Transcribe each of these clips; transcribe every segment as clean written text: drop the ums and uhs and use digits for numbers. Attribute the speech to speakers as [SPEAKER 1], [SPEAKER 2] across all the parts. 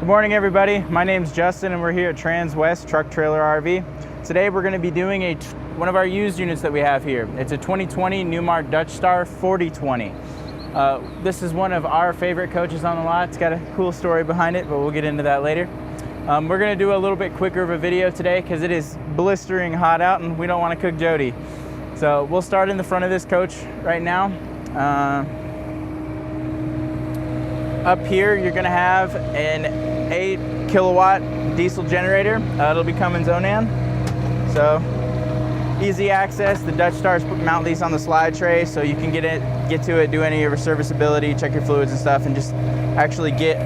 [SPEAKER 1] Good morning, everybody. My name's Justin and we're here at Transwest Truck Trailer RV. Today we're going to be doing one of our used units that we have here. It's a 2020 Newmar Dutch Star 4020. This is one of our favorite coaches on the lot. It's got a cool story behind it, but we'll get into that later. We're going to do a little bit quicker of a video today because it is blistering hot out and we don't want to cook Jody. So we'll start in the front of this coach right now. Up here you're going to have an 8 kilowatt diesel generator. It'll be Cummins I6. So easy access. The Dutch Stars mount these on the slide tray so you can get to it, do any of your serviceability, check your fluids and stuff, and just actually get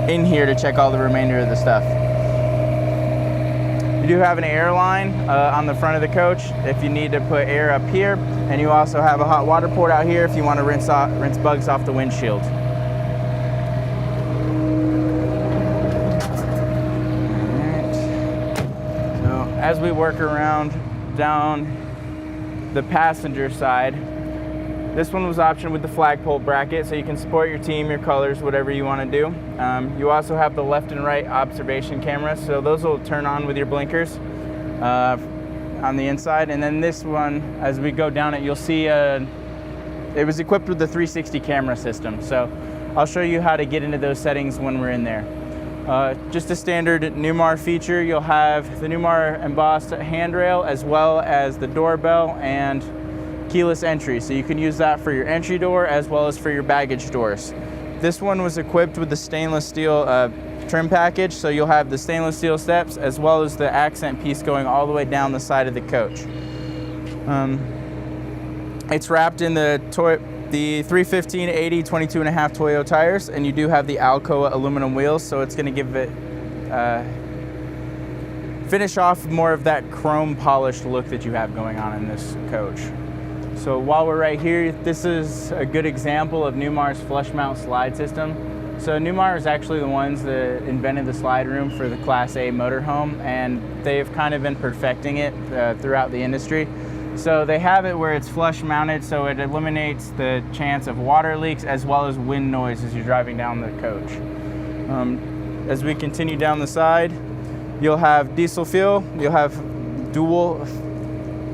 [SPEAKER 1] in here to check all the remainder of the stuff. You do have an air line on the front of the coach if you need to put air up here, and you also have a hot water port out here if you want to rinse bugs off the windshield. As we work around down the passenger side, this one was optioned with the flagpole bracket, so you can support your team, your colors, whatever you want to do. You also have the left and right observation cameras, so those will turn on with your blinkers on the inside. And then this one, as we go down it, you'll see it was equipped with the 360 camera system. So I'll show you how to get into those settings when we're in there. Just a standard Newmar feature, you'll have the Newmar embossed handrail as well as the doorbell and keyless entry. So you can use that for your entry door as well as for your baggage doors. This one was equipped with the stainless steel trim package, so you'll have the stainless steel steps as well as the accent piece going all the way down the side of the coach. It's wrapped in the 315/80 22.5 Toyo tires, and you do have the Alcoa aluminum wheels, so it's going to give it finish off more of that chrome polished look that you have going on in this coach. So while we're right here, this is a good example of Newmar's flush mount slide system. So Newmar is actually the ones that invented the slide room for the Class A motorhome, and they've kind of been perfecting it throughout the industry. So they have it where it's flush mounted, so it eliminates the chance of water leaks as well as wind noise as you're driving down the coach. As we continue down the side, you'll have diesel fuel, you'll have dual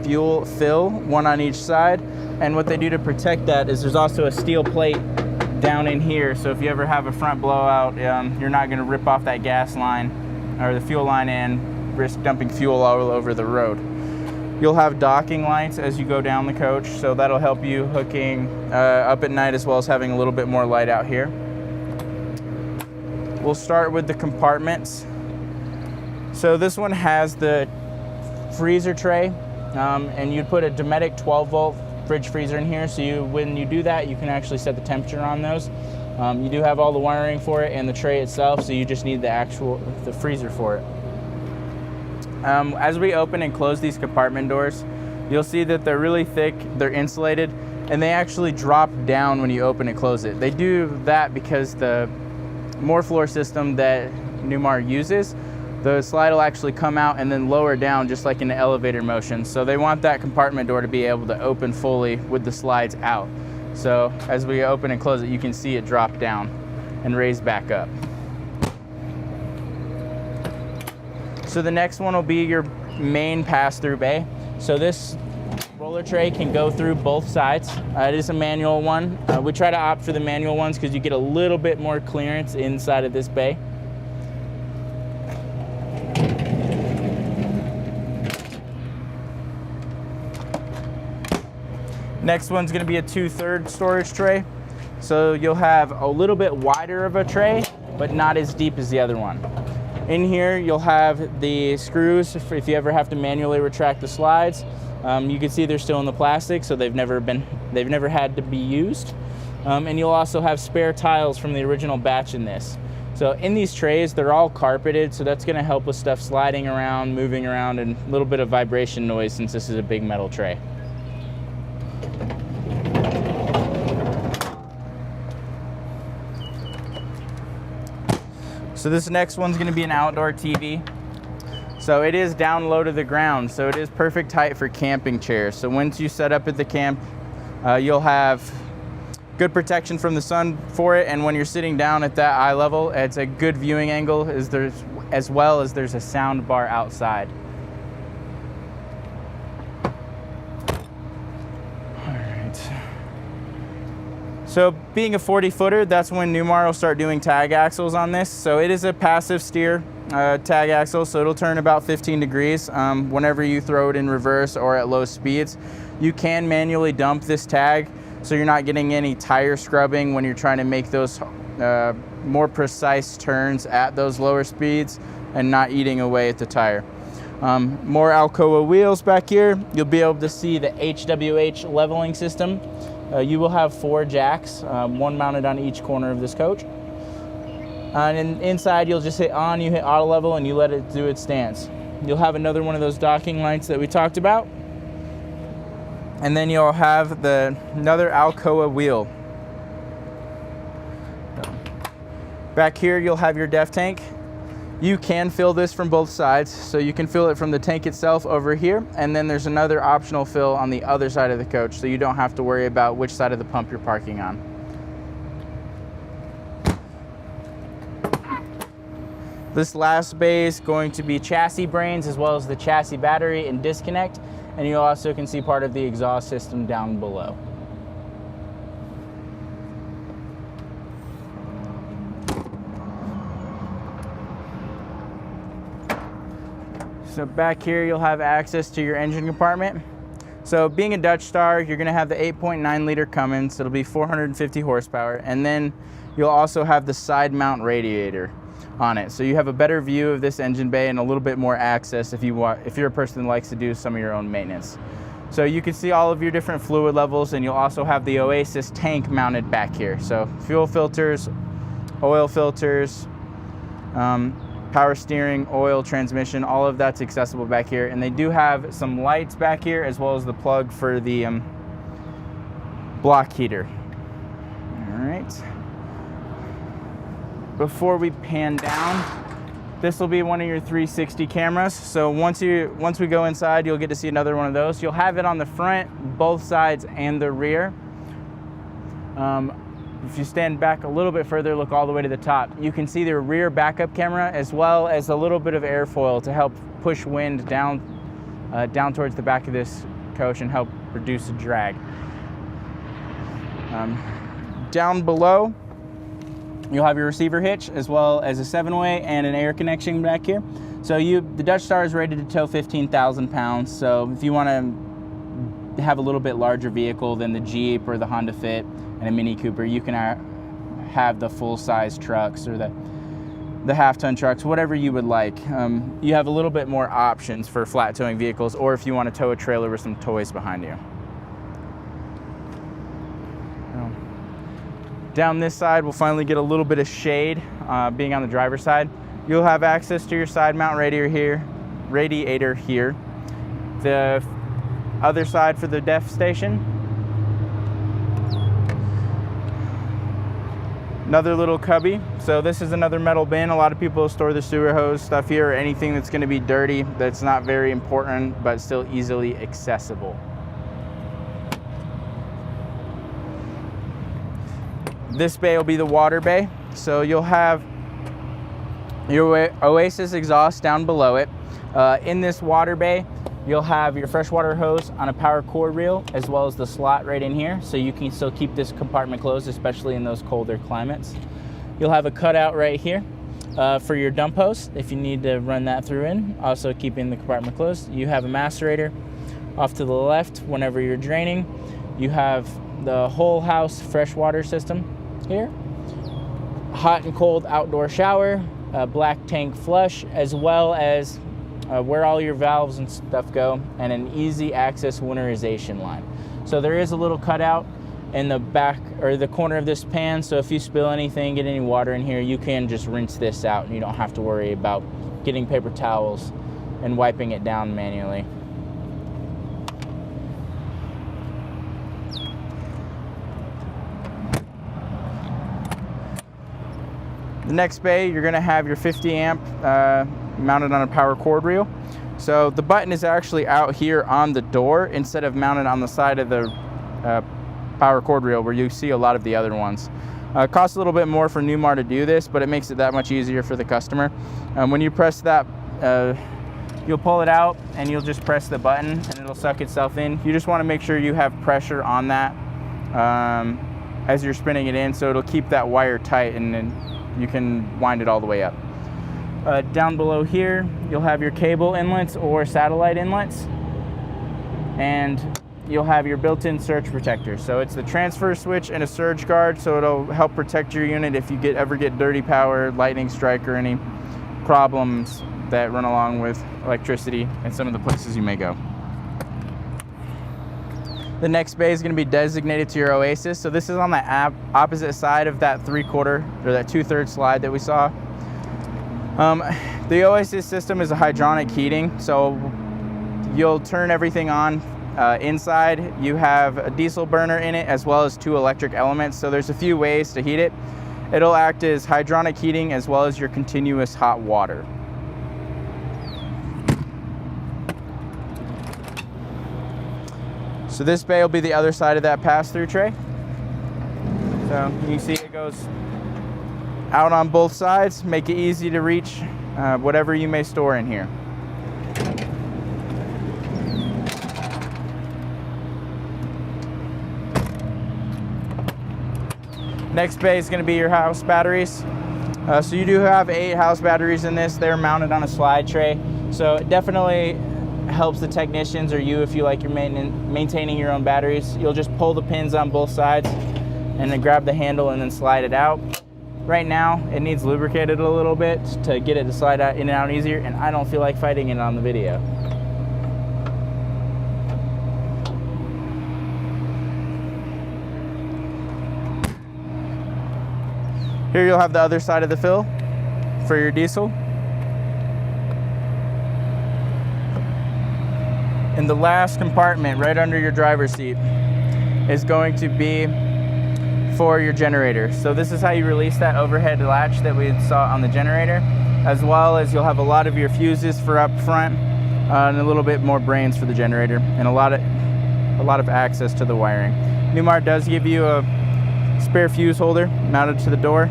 [SPEAKER 1] fuel fill, one on each side. And what they do to protect that is there's also a steel plate down in here, so if you ever have a front blowout, you're not going to rip off that gas line or the fuel line and risk dumping fuel all over the road. You'll have docking lights as you go down the coach, so that'll help you hooking up at night as well as having a little bit more light out here. We'll start with the compartments. So this one has the freezer tray, and you'd put a Dometic 12-volt fridge freezer in here, so when you do that, you can actually set the temperature on those. You do have all the wiring for it and the tray itself, so you just need the freezer for it. As we open and close these compartment doors, you'll see that they're really thick, they're insulated, and they actually drop down when you open and close it. They do that because the floor system that Newmar uses, the slide will actually come out and then lower down just like in the elevator motion. So they want that compartment door to be able to open fully with the slides out. So as we open and close it, you can see it drop down and raise back up. So the next one will be your main pass-through bay. So this roller tray can go through both sides. It is a manual one. We try to opt for the manual ones because you get a little bit more clearance inside of this bay. Next one's going to be a 2/3 storage tray. So you'll have a little bit wider of a tray, but not as deep as the other one. In here, you'll have the screws if you ever have to manually retract the slides. You can see they're still in the plastic, so they've never had to be used. And you'll also have spare tiles from the original batch in this. So in these trays, they're all carpeted, so that's going to help with stuff sliding around, moving around, and a little bit of vibration noise since this is a big metal tray. So this next one's going to be an outdoor TV. So it is down low to the ground, so it is perfect height for camping chairs. So once you set up at the camp, you'll have Good protection from the sun for it, and when you're sitting down at that eye level, it's a good viewing angle, as well as there's a sound bar outside. So being a 40-footer, that's when Newmar will start doing tag axles on this. So it is a passive steer tag axle, so it'll turn about 15 degrees whenever you throw it in reverse or at low speeds. You can manually dump this tag, so you're not getting any tire scrubbing when you're trying to make those more precise turns at those lower speeds and not eating away at the tire. More Alcoa wheels back here. You'll be able to see the HWH leveling system. You will have 4 jacks, one mounted on each corner of this coach. And inside you'll just hit on, you hit auto level, and you let it do its stance. You'll have another one of those docking lights that we talked about. And then you'll have another Alcoa wheel. Back here you'll have your def tank. You can fill this from both sides, so you can fill it from the tank itself over here, and then there's another optional fill on the other side of the coach, so you don't have to worry about which side of the pump you're parking on. This last bay is going to be chassis brains, as well as the chassis battery and disconnect, and you also can see part of the exhaust system down below. So back here you'll have access to your engine compartment. So being a Dutch Star, you're going to have the 8.9 liter Cummins. It'll be 450 horsepower, and then you'll also have the side mount radiator on it. So you have a better view of this engine bay and a little bit more access if you're a person that likes to do some of your own maintenance. So you can see all of your different fluid levels, and you'll also have the Oasis tank mounted back here. So fuel filters, oil filters, power steering, oil, transmission, all of that's accessible back here. And they do have some lights back here, as well as the plug for the block heater. All right. Before we pan down, this will be one of your 360 cameras. So once we go inside, you'll get to see another one of those. You'll have it on the front, both sides, and the rear. If you stand back a little bit further, look all the way to the top, you can see the rear backup camera, as well as a little bit of airfoil to help push wind down towards the back of this coach and help reduce the drag. Down below, you'll have your receiver hitch, as well as a 7-way and an air connection back here. So the Dutch Star is rated to tow 15,000 pounds. So if you want to have a little bit larger vehicle than the Jeep or the Honda Fit and a Mini Cooper, you can have the full-size trucks or the half-ton trucks, whatever you would like. You have a little bit more options for flat towing vehicles, or if you want to tow a trailer with some toys behind you. Down this side, we'll finally get a little bit of shade, being on the driver's side. You'll have access to your side mount radiator here. The other side for the def station. Another little cubby. So this is another metal bin. A lot of people store the sewer hose stuff here, or anything that's going to be dirty that's not very important but still easily accessible. This bay will be the water bay. So you'll have your Oasis exhaust down below it. In this water bay, you'll have your freshwater hose on a power cord reel, as well as the slot right in here, so you can still keep this compartment closed, especially in those colder climates. You'll have a cutout right here for your dump hose if you need to run that through in, also keeping the compartment closed. You have a macerator off to the left whenever you're draining. You have the whole house freshwater system here, hot and cold outdoor shower, black tank flush, as well as where all your valves and stuff go, and an easy access winterization line. So there is a little cutout in the back or the corner of this pan, so if you spill anything, get any water in here, you can just rinse this out and you don't have to worry about getting paper towels and wiping it down manually. The next bay, you're gonna have your 50 amp mounted on a power cord reel. So the button is actually out here on the door instead of mounted on the side of the power cord reel where you see a lot of the other ones. It costs a little bit more for Newmar to do this, but it makes it that much easier for the customer. When you press that, you'll pull it out and you'll just press the button and it'll suck itself in. You just want to make sure you have pressure on that as you're spinning it in, so it'll keep that wire tight, and then you can wind it all the way up. Down below here, you'll have your cable inlets or satellite inlets, and you'll have your built-in surge protector. So it's the transfer switch and a surge guard, so it'll help protect your unit if you ever get dirty power, lightning strike, or any problems that run along with electricity in some of the places you may go. The next bay is going to be designated to your Oasis. So this is on the opposite side of that 3/4 or that 2/3 slide that we saw. The Oasis system is a hydronic heating, so you'll turn everything on. Inside you have a diesel burner in it as well as 2 electric elements, so there's a few ways to heat it. It'll act as hydronic heating as well as your continuous hot water. So this bay will be the other side of that pass-through tray. So you can see it goes out on both sides, make it easy to reach whatever you may store in here. Next bay is going to be your house batteries. So you do have 8 house batteries in this. They're mounted on a slide tray. So it definitely helps the technicians or you if you like your maintaining your own batteries. You'll just pull the pins on both sides and then grab the handle and then slide it out. Right now it needs lubricated a little bit to get it to slide out in and out easier, and I don't feel like fighting it on the video. Here you'll have the other side of the fill for your diesel. In the last compartment right under your driver's seat is going to be for your generator. So this is how you release that overhead latch that we saw on the generator, as well as you'll have a lot of your fuses for up front and a little bit more brains for the generator, and a lot of access to the wiring. Newmar does give you a spare fuse holder mounted to the door.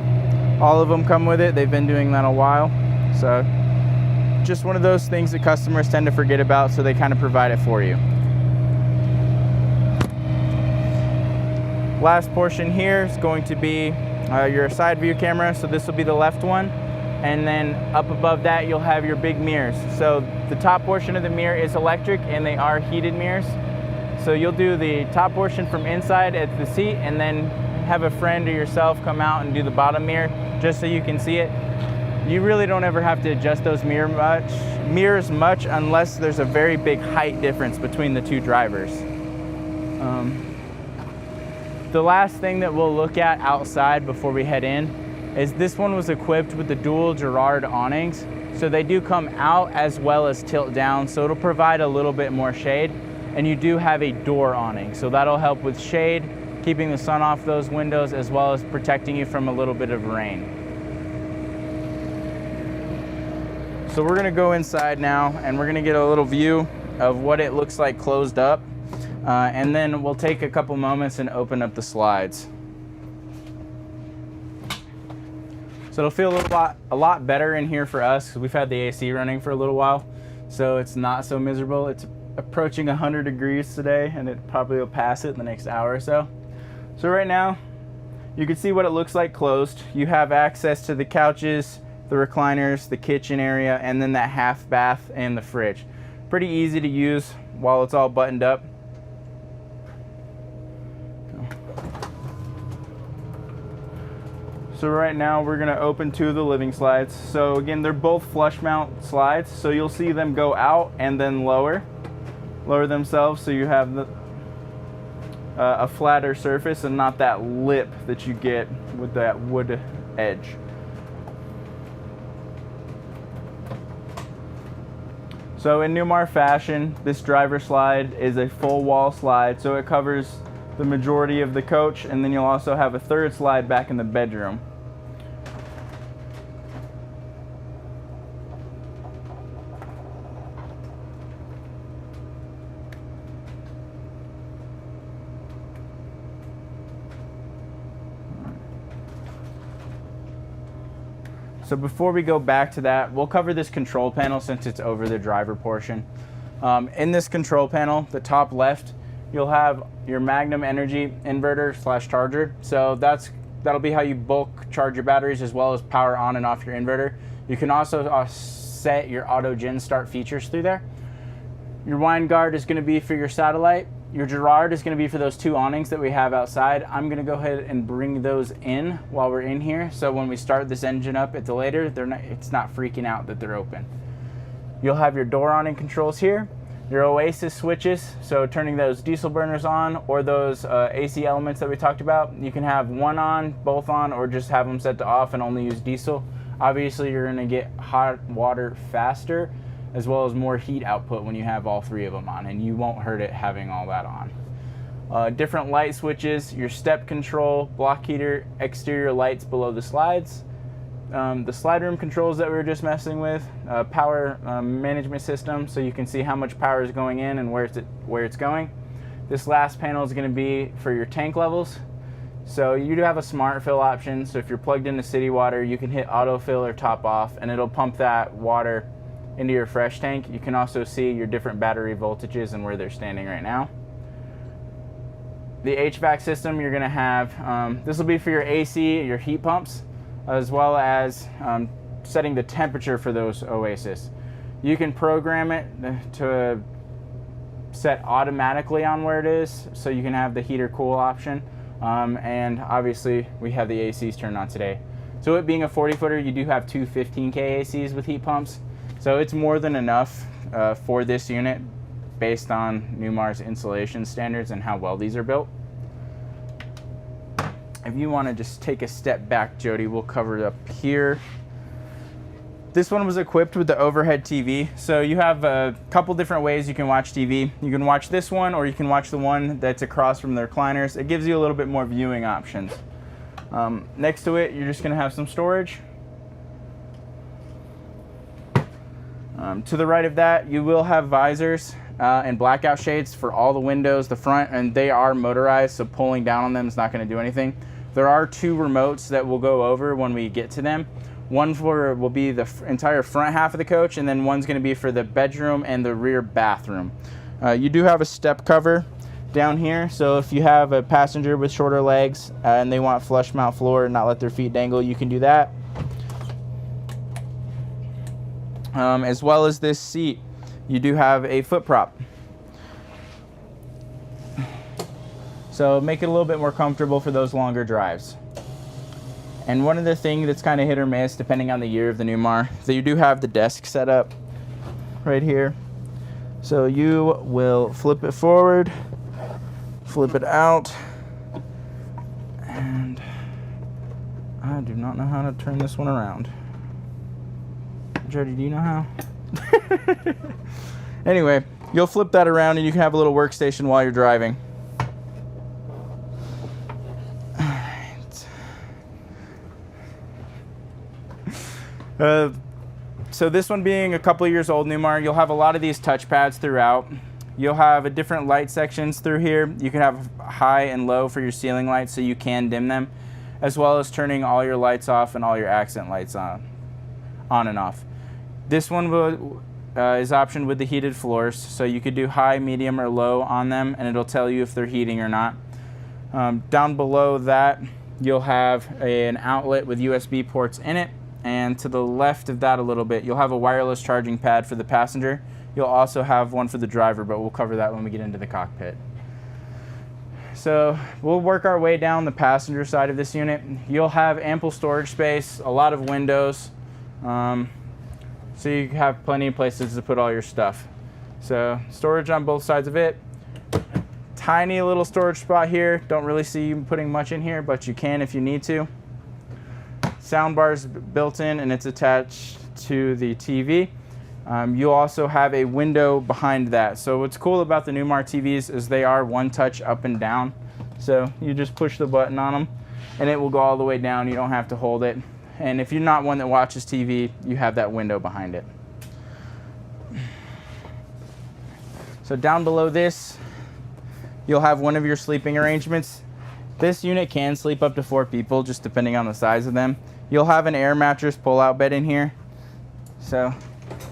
[SPEAKER 1] All of them come with it. They've been doing that a while. So just one of those things that customers tend to forget about, so they kind of provide it for you. Last portion here is going to be your side view camera. So this will be the left one, and then up above that you'll have your big mirrors. So the top portion of the mirror is electric and they are heated mirrors. So you'll do the top portion from inside at the seat, and then have a friend or yourself come out and do the bottom mirror just so you can see it. You really don't ever have to adjust those mirrors much unless there's a very big height difference between the two drivers. The last thing that we'll look at outside before we head in is this one was equipped with the dual Girard awnings. So they do come out as well as tilt down, so it'll provide a little bit more shade. And you do have a door awning, so that'll help with shade, keeping the sun off those windows, as well as protecting you from a little bit of rain. So we're gonna go inside now and we're gonna get a little view of what it looks like closed up. And then we'll take a couple moments and open up the slides. So it'll feel a lot better in here for us, because we've had the AC running for a little while. So it's not so miserable. It's approaching 100 degrees today, and it probably will pass it in the next hour or so. So right now, you can see what it looks like closed. You have access to the couches, the recliners, the kitchen area, and then that half bath and the fridge. Pretty easy to use while it's all buttoned up. So right now we're gonna open 2 of the living slides. So again, they're both flush mount slides, so you'll see them go out and then lower themselves, so you have a flatter surface and not that lip that you get with that wood edge. So in Newmar fashion, this driver slide is a full wall slide, so it covers the majority of the coach, and then you'll also have a third slide back in the bedroom. So before we go back to that, we'll cover this control panel since it's over the driver portion. In this control panel, the top left, you'll have your Magnum Energy inverter / charger. So that'll be how you bulk charge your batteries as well as power on and off your inverter. You can also set your auto gen start features through there. Your wind guard is going to be for your satellite. Your Girard is going to be for those 2 awnings that we have outside. I'm going to go ahead and bring those in while we're in here, so when we start this engine up at the later, it's not freaking out that they're open. You'll have your door awning controls here, your Oasis switches, so turning those diesel burners on or those AC elements that we talked about. You can have one on, both on, or just have them set to off and only use diesel. Obviously, you're going to get hot water faster, as well as more heat output when you have all 3 of them on, and you won't hurt it having all that on. Different light switches, your step control, block heater, exterior lights below the slides, the slide room controls that we were just messing with, power management system, so you can see how much power is going in and where it's going. This last panel is going to be for your tank levels. So you do have a smart fill option, so if you're plugged into city water, you can hit autofill or top off, and it'll pump that water into your fresh tank. You can also see your different battery voltages and where they're standing right now. The HVAC system you're going to have, this will be for your AC, your heat pumps, as well as setting the temperature for those Oasis. You can program it to set automatically on where it is, so you can have the heat or cool option. And obviously we have the ACs turned on today. So it being a 40-footer, you do have 2 15K ACs with heat pumps. So it's more than enough for this unit based on Newmar's insulation standards and how well these are built. If you want to just take a step back, Jody, we'll cover it up here. This one was equipped with the overhead TV. So you have a couple different ways you can watch TV. You can watch this one, or you can watch the one that's across from the recliners. It gives you a little bit more viewing options. Next to it, you're just going to have some storage. To the right of that, you will have visors and blackout shades for all the windows, the front, and they are motorized, so pulling down on them is not going to do anything. There are 2 remotes that we'll go over when we get to them. One will be the entire front half of the coach, and then one's going to be for the bedroom and the rear bathroom. You do have a step cover down here, so if you have a passenger with shorter legs and they want flush mount floor and not let their feet dangle, you can do that. As well as this seat, you do have a foot prop. So make it a little bit more comfortable for those longer drives. And one of the things that's kind of hit or miss depending on the year of the Newmar, that you do have the desk set up right here. So you will flip it forward, flip it out, and I do not know how to turn this one around. Jody, do you know how? Anyway, you'll flip that around and you can have a little workstation while you're driving. So this one being a couple of years old Newmar, you'll have a lot of these touch pads throughout. You'll have a different light sections through here. You can have high and low for your ceiling lights so you can dim them, as well as turning all your lights off and all your accent lights on and off. This one is optioned with the heated floors, so you could do high, medium, or low on them, and it'll tell you if they're heating or not. Down below that, you'll have an outlet with USB ports in it, and to the left of that a little bit, you'll have a wireless charging pad for the passenger. You'll also have one for the driver, but we'll cover that when we get into the cockpit. So we'll work our way down the passenger side of this unit. You'll have ample storage space, a lot of windows, so you have plenty of places to put all your stuff. So storage on both sides of it. Tiny little storage spot here. Don't really see you putting much in here, but you can if you need to. Sound bar's built in and it's attached to the TV. You'll also have a window behind that. So what's cool about the Newmar TVs is they are one touch up and down. So you just push the button on them and it will go all the way down. You don't have to hold it. And if you're not one that watches TV, you have that window behind it. So down below this, you'll have one of your sleeping arrangements. This unit can sleep up to 4 people, just depending on the size of them. You'll have an air mattress pull-out bed in here. So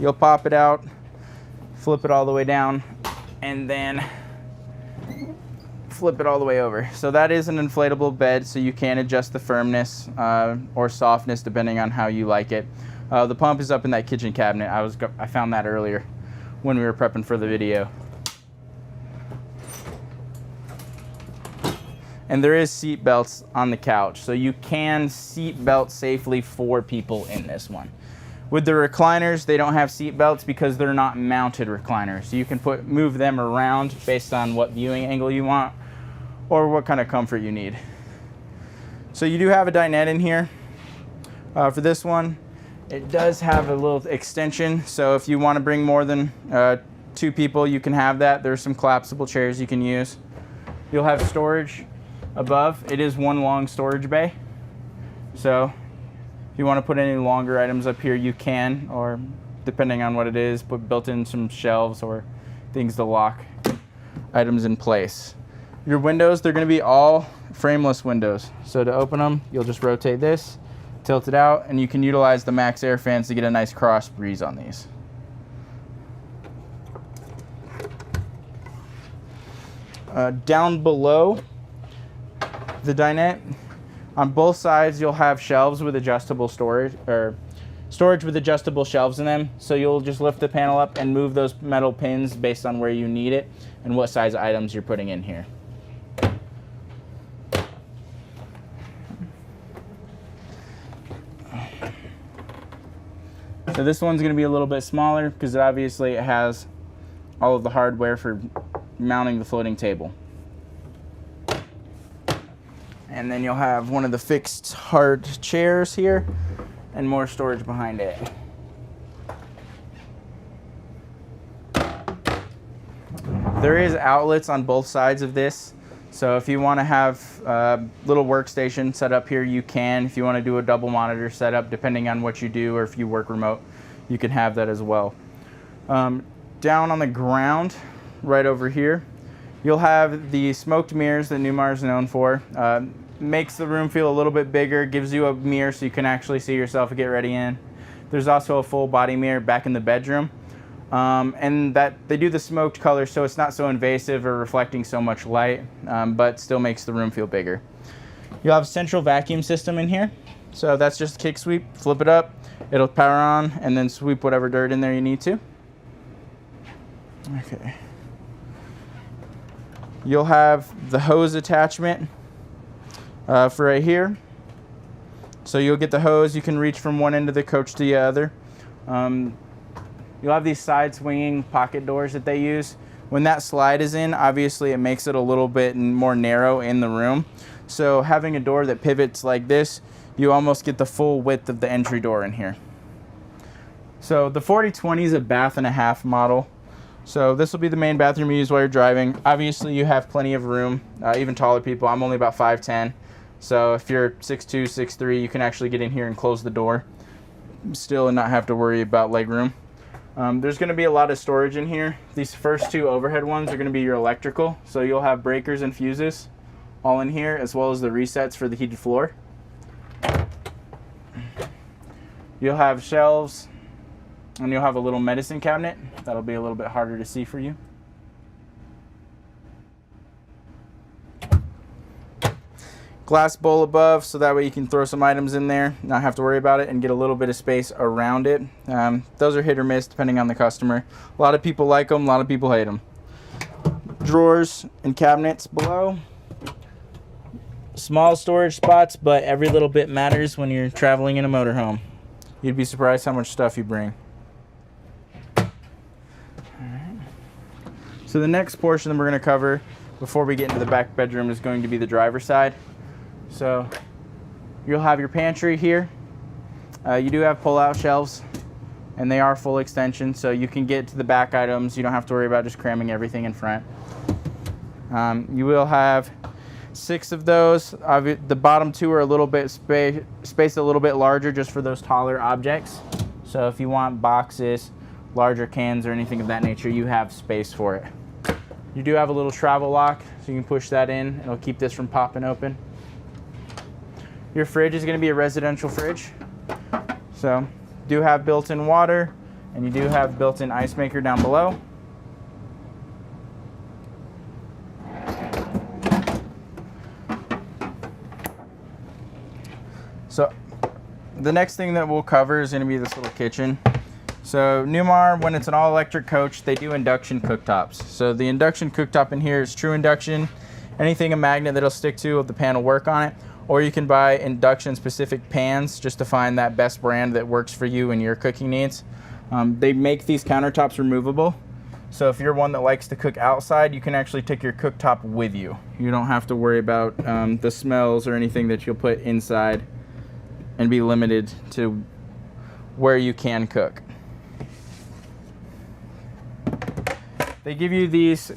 [SPEAKER 1] you'll pop it out, flip it all the way down, and then flip it all the way over. So that is an inflatable bed, so you can adjust the firmness or softness depending on how you like it. The pump is up in that kitchen cabinet. I found that earlier when we were prepping for the video. And there is seat belts on the couch, so you can seat belt safely 4 people in this one. With the recliners, they don't have seat belts because they're not mounted recliners. So you can move them around based on what viewing angle you want or what kind of comfort you need. So you do have a dinette in here. For this one, it does have a little extension, so if you want to bring more than 2 people, you can have that. There's some collapsible chairs you can use. You'll have storage above. It is one long storage bay, so if you want to put any longer items up here, you can, or depending on what it is, put built in some shelves or things to lock items in place. Your windows, they're going to be all frameless windows. So to open them, you'll just rotate this, tilt it out, and you can utilize the max air fans to get a nice cross breeze on these. Down below the dinette, on both sides you'll have shelves with adjustable storage, or storage with adjustable shelves in them. So you'll just lift the panel up and move those metal pins based on where you need it and what size items you're putting in here. So this one's going to be a little bit smaller because obviously it has all of the hardware for mounting the floating table. And then you'll have one of the fixed hard chairs here and more storage behind it. There is outlets on both sides of this. So if you want to have a little workstation set up here, you can. If you want to do a double monitor setup, depending on what you do, or if you work remote, you can have that as well. Down on the ground, right over here, you'll have the smoked mirrors that Newmar is known for. Makes the room feel a little bit bigger, gives you a mirror so you can actually see yourself and get ready in. There's also a full body mirror back in the bedroom. And that they do the smoked color so it's not so invasive or reflecting so much light, but still makes the room feel bigger. You'll have a central vacuum system in here. So that's just a kick sweep, flip it up, it'll power on, and then sweep whatever dirt in there you need to. Okay. You'll have the hose attachment for right here. So you'll get the hose, you can reach from one end of the coach to the other. You'll have these side swinging pocket doors that they use. When that slide is in, obviously it makes it a little bit more narrow in the room. So having a door that pivots like this, you almost get the full width of the entry door in here. So the 4020 is a bath and a half model. So this will be the main bathroom you use while you're driving. Obviously you have plenty of room, even taller people. I'm only about 5'10". So if you're 6'2", 6'3", you can actually get in here and close the door still and not have to worry about leg room. There's going to be a lot of storage in here. These first 2 overhead ones are going to be your electrical. So you'll have breakers and fuses all in here, as well as the resets for the heated floor. You'll have shelves, and you'll have a little medicine cabinet. That'll be a little bit harder to see for you. Glass bowl above, so that way you can throw some items in there, not have to worry about it, and get a little bit of space around it. Those are hit or miss depending on the customer. A lot of people like them, a lot of people hate them. Drawers and cabinets below. Small storage spots, but every little bit matters when you're traveling in a motorhome. You'd be surprised how much stuff you bring. Alright. So the next portion that we're going to cover before we get into the back bedroom is going to be the driver's side. So you'll have your pantry here. You do have pull-out shelves, and they are full extension, so you can get to the back items. You don't have to worry about just cramming everything in front. You will have 6 of those. The bottom 2 are a little bit spaced a little bit larger just for those taller objects. So if you want boxes, larger cans, or anything of that nature, you have space for it. You do have a little travel lock, so you can push that in. It'll keep this from popping open. Your fridge is going to be a residential fridge. So do have built-in water, and you do have built-in ice maker down below. So the next thing that we'll cover is going to be this little kitchen. So Newmar, when it's an all-electric coach, they do induction cooktops. So the induction cooktop in here is True Induction. Anything a magnet that'll stick to, the pan will work on it. Or you can buy induction-specific pans just to find that best brand that works for you and your cooking needs. They make these countertops removable. So if you're one that likes to cook outside, you can actually take your cooktop with you. You don't have to worry about the smells or anything that you'll put inside and be limited to where you can cook. They give you these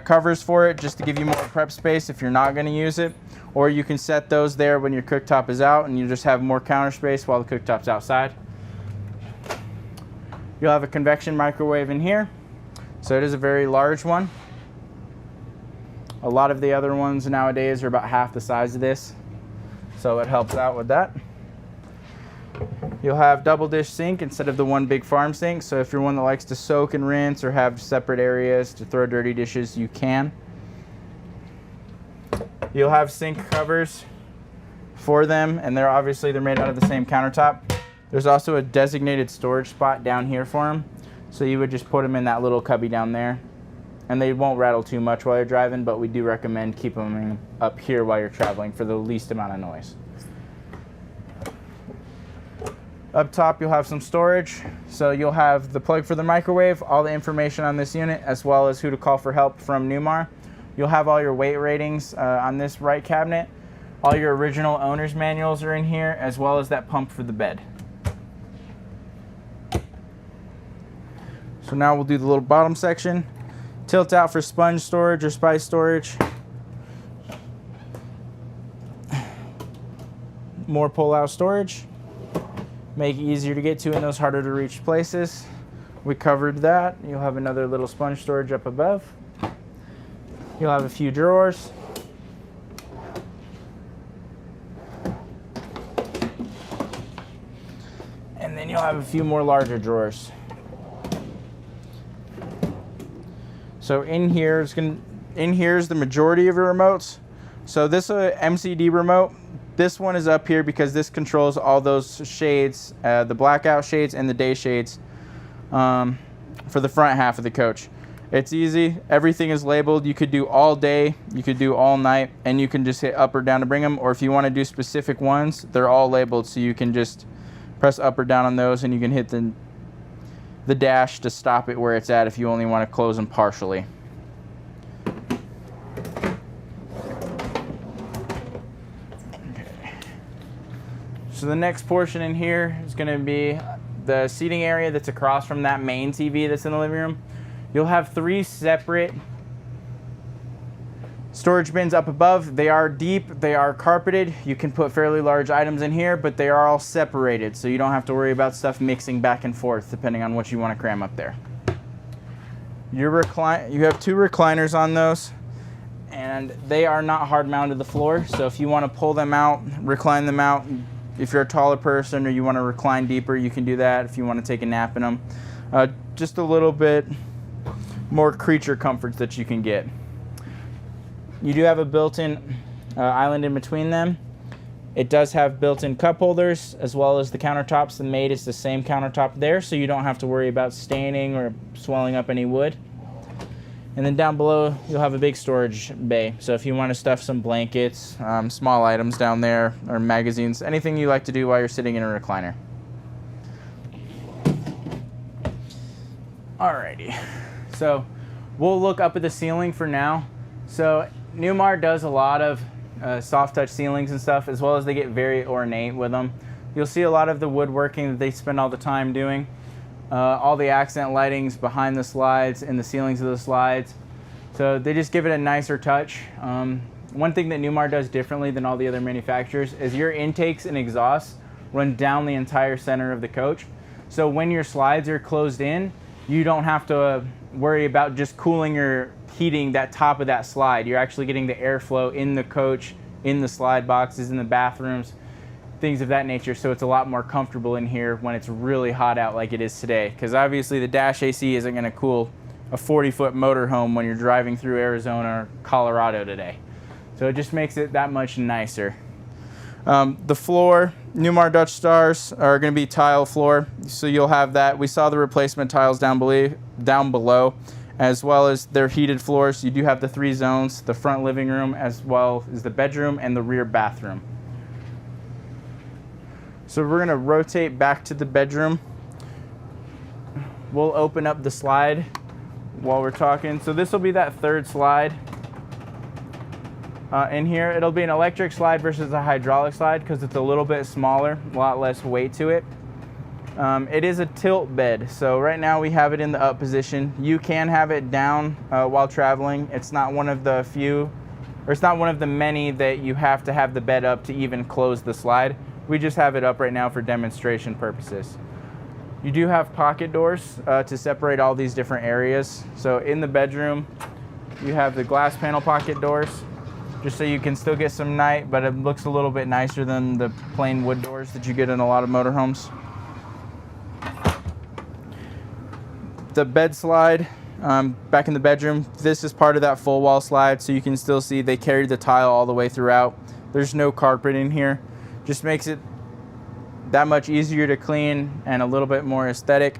[SPEAKER 1] covers for it just to give you more prep space if you're not going to use it. Or you can set those there when your cooktop is out and you just have more counter space while the cooktop's outside. You'll have a convection microwave in here. So it is a very large one. A lot of the other ones nowadays are about half the size of this. So it helps out with that. You'll have double dish sink instead of the one big farm sink. So if you're one that likes to soak and rinse or have separate areas to throw dirty dishes, you can. You'll have sink covers for them, and they're made out of the same countertop. There's also a designated storage spot down here for them. So you would just put them in that little cubby down there. And they won't rattle too much while you're driving, but we do recommend keeping them up here while you're traveling for the least amount of noise. Up top, you'll have some storage. So you'll have the plug for the microwave, all the information on this unit, as well as who to call for help from Newmar. You'll have all your weight ratings on this right cabinet. All your original owner's manuals are in here, as well as that pump for the bed. So now we'll do the little bottom section. Tilt out for sponge storage or spice storage. More pull-out storage. Make it easier to get to in those harder to reach places. We covered that. You'll have another little sponge storage up above. You'll have a few drawers. And then you'll have a few more larger drawers. So in here is the majority of your remotes. So this MCD remote, this one is up here because this controls all those shades, the blackout shades and the day shades for the front half of the coach. It's easy. Everything is labeled. You could do all day, you could do all night, and you can just hit up or down to bring them. Or if you want to do specific ones, they're all labeled, so you can just press up or down on those, and you can hit the dash to stop it where it's at if you only want to close them partially. Okay. So the next portion in here is going to be the seating area that's across from that main TV that's in the living room. You'll have 3 separate storage bins up above. They are deep, they are carpeted. You can put fairly large items in here, but they are all separated, so you don't have to worry about stuff mixing back and forth depending on what you want to cram up there. You have 2 recliners on those, and they are not hard mounted to the floor, so if you want to pull them out, recline them out, if you're a taller person or you want to recline deeper, you can do that if you want to take a nap in them. Just a little bit more creature comforts that you can get. You do have a built-in island in between them. It does have built-in cup holders as well as the countertops. The made is the same countertop there, so you don't have to worry about staining or swelling up any wood. And then down below, you'll have a big storage bay. So if you want to stuff some blankets, small items down there, or magazines, anything you like to do while you're sitting in a recliner. Alrighty. So we'll look up at the ceiling for now. So Newmar does a lot of soft touch ceilings and stuff, as well as they get very ornate with them. You'll see a lot of the woodworking that they spend all the time doing. All the accent lightings behind the slides and the ceilings of the slides. So they just give it a nicer touch. One thing that Newmar does differently than all the other manufacturers is your intakes and exhausts run down the entire center of the coach. So when your slides are closed in, you don't have to worry about just cooling or heating that top of that slide. You're actually getting the airflow in the coach in the slide boxes, in the bathrooms, things of that nature, so it's a lot more comfortable in here when it's really hot out like it is today, because obviously the dash AC isn't going to cool a 40-foot motorhome when you're driving through Arizona or Colorado today. So it just makes it that much nicer. The floor, Newmar Dutch Stars are going to be tile floor, so you'll have that. We saw the replacement tiles down below, as well as their heated floors. You do have the 3 zones, the front living room as well as the bedroom and the rear bathroom. So we're going to rotate back to the bedroom. We'll open up the slide while we're talking. So this will be that 3rd slide. In here, it'll be an electric slide versus a hydraulic slide because it's a little bit smaller, a lot less weight to it. It is a tilt bed, so right now we have it in the up position. You can have it down while traveling. It's not one of the few, or it's not one of the many that you have to have the bed up to even close the slide. We just have it up right now for demonstration purposes. You do have pocket doors to separate all these different areas. So in the bedroom, you have the glass panel pocket doors, just so you can still get some night, but it looks a little bit nicer than the plain wood doors that you get in a lot of motorhomes. The bed slide back in the bedroom, this is part of that full wall slide, so you can still see they carried the tile all the way throughout. There's no carpet in here. Just makes it that much easier to clean and a little bit more aesthetic.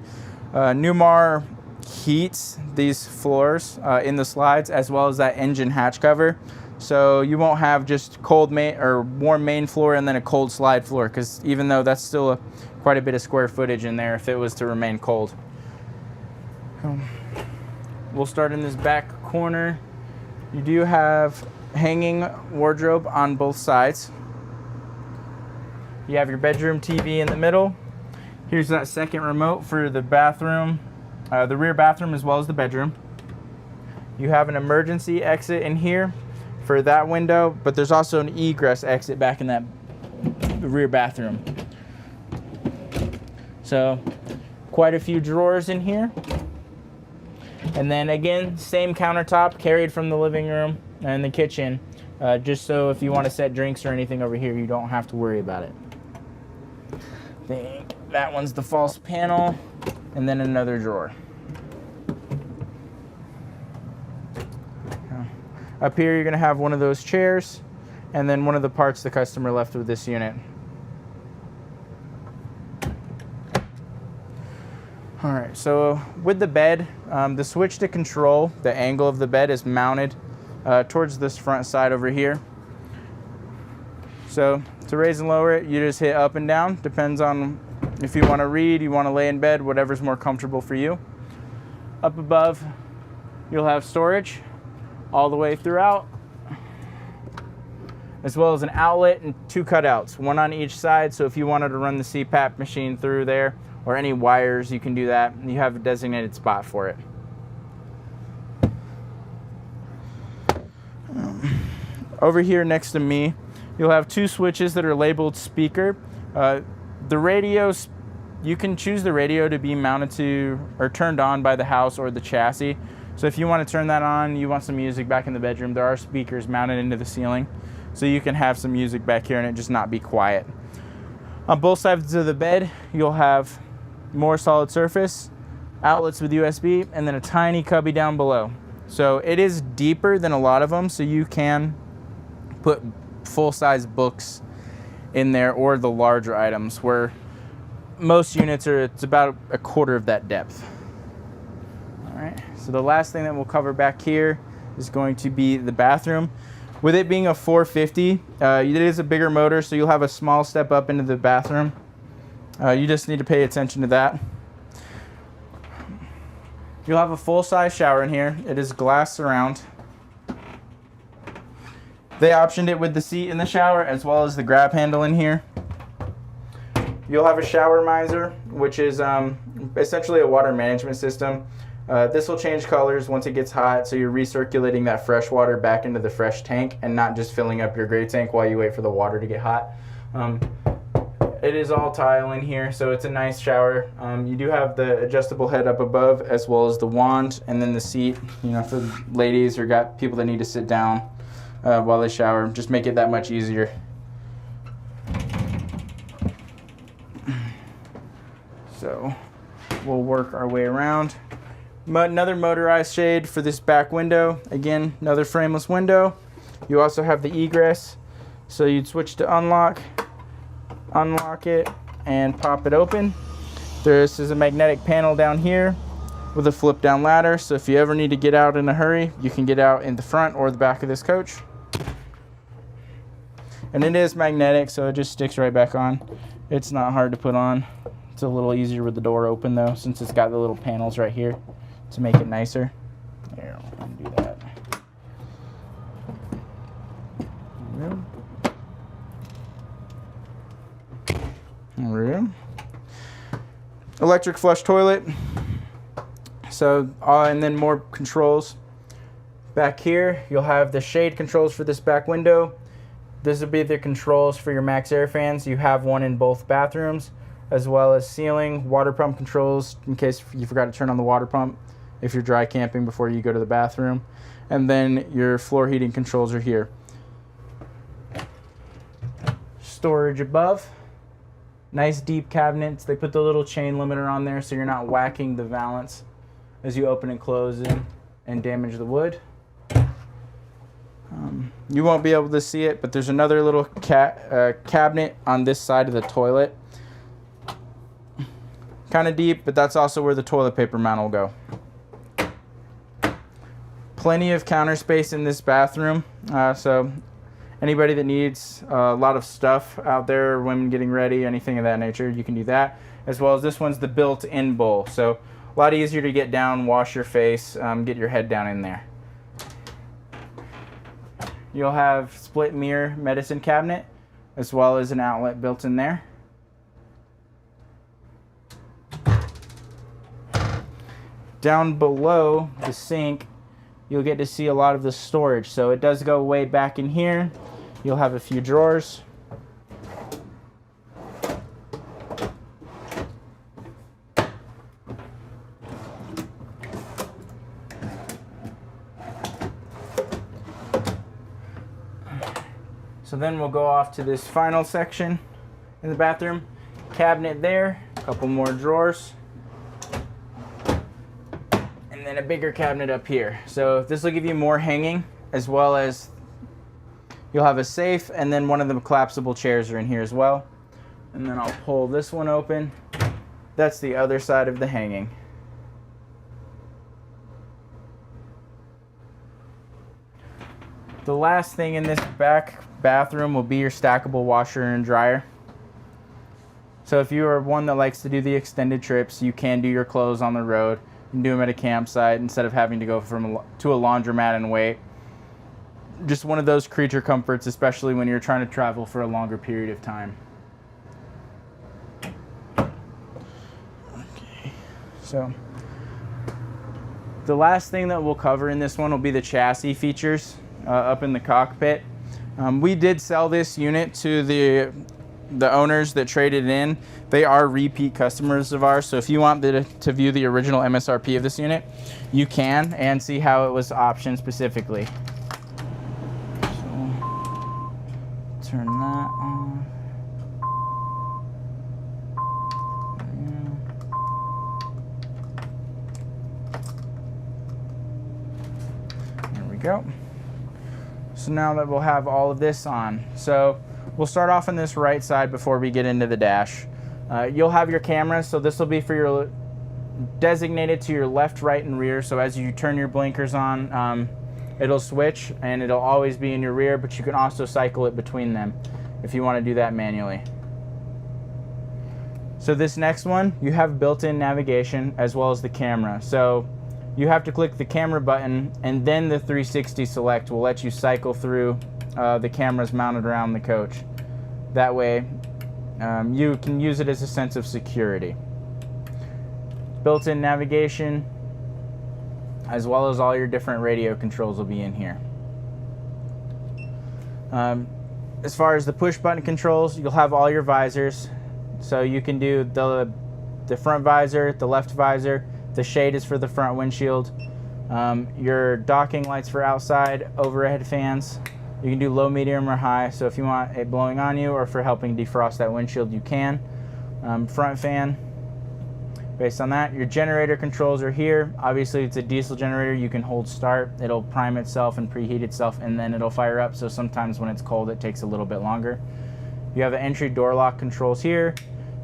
[SPEAKER 1] Newmar heats these floors in the slides, as well as that engine hatch cover. So you won't have just cold main or warm main floor and then a cold slide floor, because even though that's still quite a bit of square footage in there if it was to remain cold. We'll start in this back corner. You do have hanging wardrobe on both sides. You have your bedroom TV in the middle. Here's that second remote for the bathroom, the rear bathroom as well as the bedroom. You have an emergency exit in here for that window, but there's also an egress exit back in that rear bathroom. So quite a few drawers in here. And then again, same countertop carried from the living room and the kitchen, just so if you want to set drinks or anything over here, you don't have to worry about it. I think that one's the false panel, and then another drawer. Up here, you're going to have one of those chairs, and then one of the parts the customer left with this unit. All right, so with the bed, the switch to control the angle of the bed is mounted towards this front side over here. So to raise and lower it, you just hit up and down. Depends on if you want to read, you want to lay in bed, whatever's more comfortable for you. Up above, you'll have storage all the way throughout, as well as an outlet and 2 cutouts, one on each side. So if you wanted to run the CPAP machine through there, or any wires, you can do that. You have a designated spot for it. Over here next to me, you'll have 2 switches that are labeled speaker. The radios, you can choose the radio to be mounted to or turned on by the house or the chassis. So if you want to turn that on, you want some music back in the bedroom, there are speakers mounted into the ceiling, so you can have some music back here and it just not be quiet. On both sides of the bed, you'll have more solid surface, outlets with USB, and then a tiny cubby down below. So it is deeper than a lot of them, so you can put full-size books in there or the larger items, where most units are, it's about a quarter of that depth. All right, so the last thing that we'll cover back here is going to be the bathroom. With it being a 450, it is a bigger motor, so you'll have a small step up into the bathroom. You just need to pay attention to that. You'll have a full-size shower in here. It is glass surround. They optioned it with the seat in the shower as well as the grab handle in here. You'll have a shower miser, which is essentially a water management system. This will change colors once it gets hot, so you're recirculating that fresh water back into the fresh tank and not just filling up your gray tank while you wait for the water to get hot. It is all tile in here, so it's a nice shower. You do have the adjustable head up above as well as the wand, and then the seat, you know, for ladies or got people that need to sit down. while they shower. Just make it that much easier. So we'll work our way around. Another motorized shade for this back window. Again, another frameless window. You also have the egress. So you'd switch to unlock it, and pop it open. This is a magnetic panel down here with a flip down ladder. So if you ever need to get out in a hurry, you can get out in the front or the back of this coach. And it is magnetic, so it just sticks right back on. It's not hard to put on. It's a little easier with the door open though, since it's got the little panels right here to make it nicer. Here, I'll do that. There we go. Electric flush toilet. So, and then more controls. Back here, you'll have the shade controls for this back window. This will be the controls for your max air fans. You have one in both bathrooms, as well as ceiling, water pump controls in case you forgot to turn on the water pump if you're dry camping before you go to the bathroom. And then your floor heating controls are here. Storage above. Nice deep cabinets. They put the little chain limiter on there so you're not whacking the valance as you open and close it and damage the wood. You won't be able to see it, but there's another little cabinet on this side of the toilet. Kind of deep, but that's also where the toilet paper mount will go. Plenty of counter space in this bathroom, so anybody that needs a lot of stuff out there, women getting ready, anything of that nature, you can do that. As well as this one's the built-in bowl, so a lot easier to get down, wash your face, get your head down in there. You'll have split mirror medicine cabinet, as well as an outlet built in there. Down below the sink, you'll get to see a lot of the storage. So it does go way back in here. You'll have a few drawers. So then we'll go off to this final section in the bathroom. Cabinet there, a couple more drawers, and then a bigger cabinet up here. So this will give you more hanging, as well as you'll have a safe, and then one of the collapsible chairs are in here as well. And then I'll pull this one open. That's the other side of the hanging. The last thing in this back bathroom will be your stackable washer and dryer. So if you are one that likes to do the extended trips, you can do your clothes on the road. You can do them at a campsite instead of having to go to a laundromat and wait. Just one of those creature comforts, especially when you're trying to travel for a longer period of time. Okay, so the last thing that we'll cover in this one will be the chassis features up in the cockpit. We did sell this unit to the owners that traded in. They are repeat customers of ours, so if you want to view the original MSRP of this unit, you can, and see how it was optioned specifically. So, turn that on. There we go. So now that we'll have all of this on. So we'll start off on this right side before we get into the dash. You'll have your cameras, so this will be for your designated to your left, right, and rear. So as you turn your blinkers on, it'll switch and it'll always be in your rear, but you can also cycle it between them if you want to do that manually. So this next one, you have built-in navigation as well as the camera. So you have to click the camera button, and then the 360 select will let you cycle through the cameras mounted around the coach. That way you can use it as a sense of security. Built-in navigation, as well as all your different radio controls will be in here. As far as the push button controls, you'll have all your visors. So you can do the front visor, the left visor. The shade is for the front windshield. Your docking lights for outside, overhead fans, You can do low, medium, or high. So if you want it blowing on you or for helping defrost that windshield, you can. Front fan. Based on that, your generator controls are here. Obviously, it's a diesel generator. You can hold start. It'll prime itself and preheat itself, and then it'll fire up. So sometimes when it's cold, it takes a little bit longer. You have the entry door lock controls here.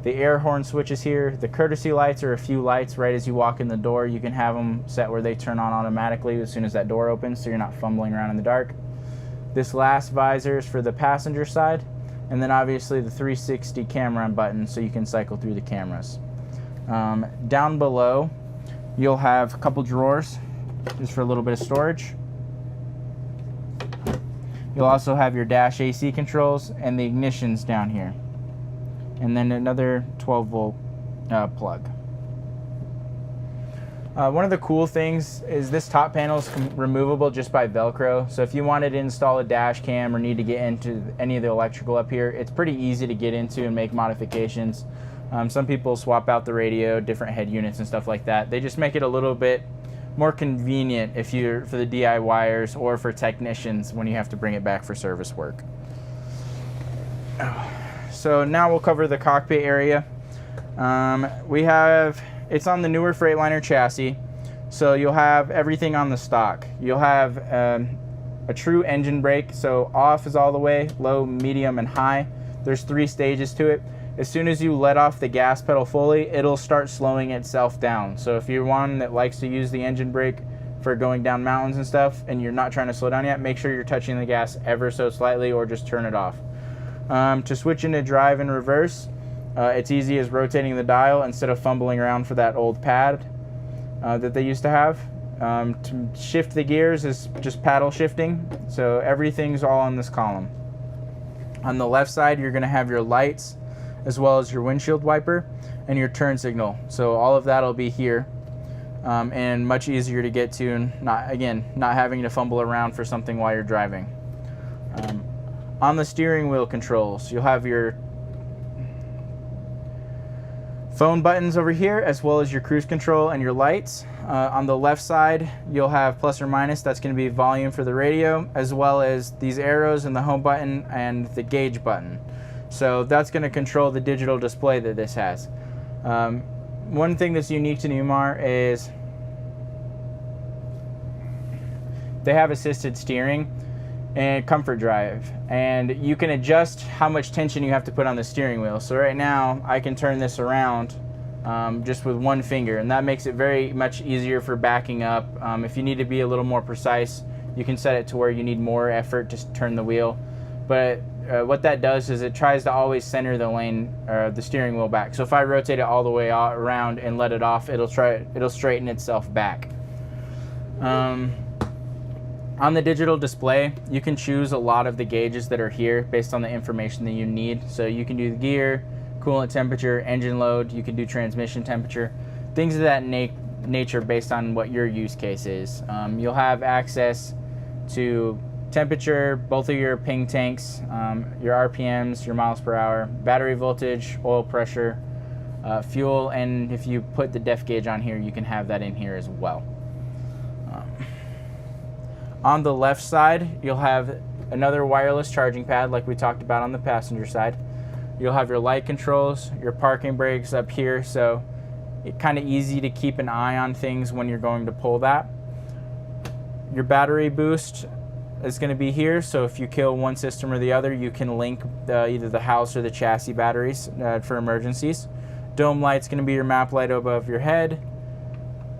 [SPEAKER 1] The air horn switch is here. The courtesy lights are a few lights right as you walk in the door. You can have them set where they turn on automatically as soon as that door opens, so you're not fumbling around in the dark. This last visor is for the passenger side. And then obviously the 360 camera button, so you can cycle through the cameras. Down below, you'll have a couple drawers just for a little bit of storage. You'll also have your dash AC controls and the ignitions down here. And then another 12-volt plug. One of the cool things is this top panel is removable just by Velcro. So if you wanted to install a dash cam or need to get into any of the electrical up here, it's pretty easy to get into and make modifications. Some people swap out the radio, different head units and stuff like that. They just make it a little bit more convenient if you're for the DIYers or for technicians when you have to bring it back for service work. So now we'll cover the cockpit area. It's on the newer Freightliner chassis, so you'll have everything on the stock. You'll have a true engine brake, so off is all the way, low, medium, and high. There's 3 stages to it. As soon as you let off the gas pedal fully, it'll start slowing itself down. So if you're one that likes to use the engine brake for going down mountains and stuff, and you're not trying to slow down yet, make sure you're touching the gas ever so slightly or just turn it off. To switch into drive and reverse, it's easy as rotating the dial instead of fumbling around for that old pad that they used to have. To shift the gears is just paddle shifting, so everything's all on this column. On the left side, you're going to have your lights as well as your windshield wiper and your turn signal. So all of that will be here and much easier to get to, and not having to fumble around for something while you're driving. On the steering wheel controls, you'll have your phone buttons over here as well as your cruise control and your lights. On the left side, you'll have plus or minus. That's going to be volume for the radio, as well as these arrows and the home button and the gauge button. So that's going to control the digital display that this has. One thing that's unique to Newmar is they have assisted steering and comfort drive, and you can adjust how much tension you have to put on the steering wheel. So right now I can turn this around just with one finger, and that makes it very much easier for backing up. If you need to be a little more precise, you can set it to where you need more effort to turn the wheel. But what that does is it tries to always center the lane or the steering wheel back. So if I rotate it all the way around and let it off, it'll straighten itself back. On the digital display, you can choose a lot of the gauges that are here based on the information that you need. So you can do the gear, coolant temperature, engine load, you can do transmission temperature, things of that nature based on what your use case is. You'll have access to temperature, both of your ping tanks, your RPMs, your miles per hour, battery voltage, oil pressure, fuel, and if you put the depth gauge on here, you can have that in here as well. On the left side, you'll have another wireless charging pad like we talked about on the passenger side. You'll have your light controls, your parking brakes up here, so it's kind of easy to keep an eye on things when you're going to pull that. Your battery boost is going to be here, so if you kill one system or the other, you can link either the house or the chassis batteries for emergencies. Dome light's going to be your map light above your head.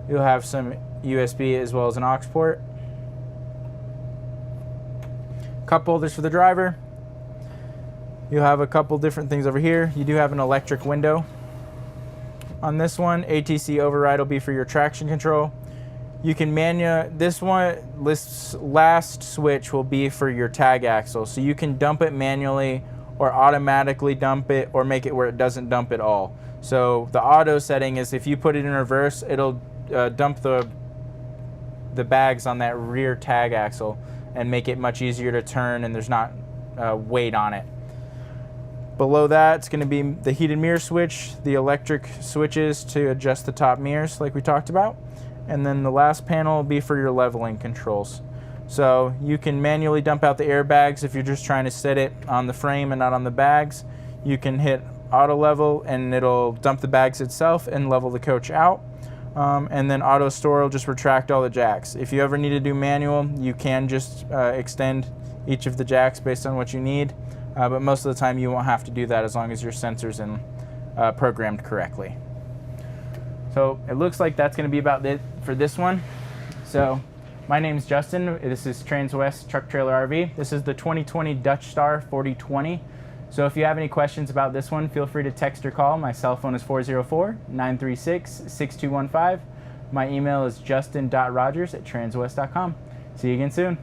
[SPEAKER 1] You'll have some USB as well as an aux port. Cup holders for the driver. You'll have a couple different things over here. You do have an electric window. On this one, ATC override will be for your traction control. You can this last switch will be for your tag axle. So you can dump it manually or automatically dump it or make it where it doesn't dump at all. So the auto setting is if you put it in reverse, it'll dump the bags on that rear tag axle and make it much easier to turn, and there's not weight on it. Below that, it's going to be the heated mirror switch, the electric switches to adjust the top mirrors like we talked about, and then the last panel will be for your leveling controls. So you can manually dump out the airbags if you're just trying to set it on the frame and not on the bags. You can hit auto level and it'll dump the bags itself and level the coach out. And then auto store will just retract all the jacks. If you ever need to do manual, you can just extend each of the jacks based on what you need. But most of the time you won't have to do that as long as your sensor's programmed correctly. So it looks like that's going to be about it for this one. So my name's Justin. This is Transwest Truck Trailer RV. This is the 2020 Dutch Star 4020. So if you have any questions about this one, feel free to text or call. My cell phone is 404-936-6215. My email is justin.rogers@transwest.com. See you again soon.